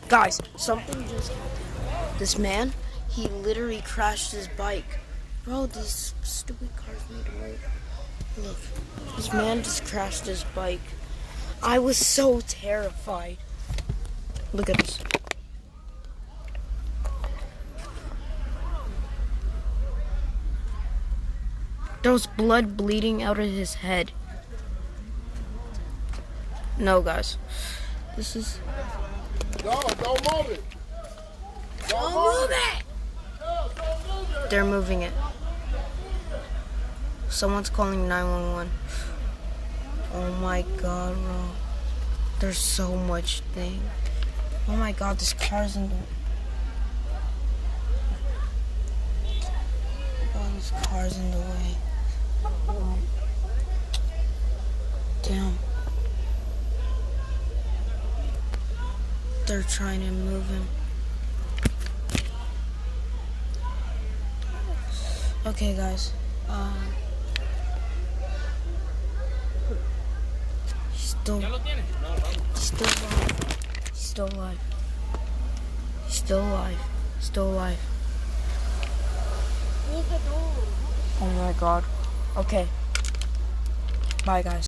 Guys, something just happened. This man, he literally crashed his bike. Bro, these stupid cars need to move. Look, this man just crashed his bike. I was so terrified. Look at this. There was blood bleeding out of his head. No, guys. This is... Don't move it. Don't move it! They're moving it. Someone's calling 911. Oh my god, bro. There's so much thing. Oh my god, this car's in the... Oh, this car's in the way. Damn. They're trying to move him. Okay, guys. He's still alive. He's still alive. He's still alive. Still alive. Oh my god. Okay. Bye, guys.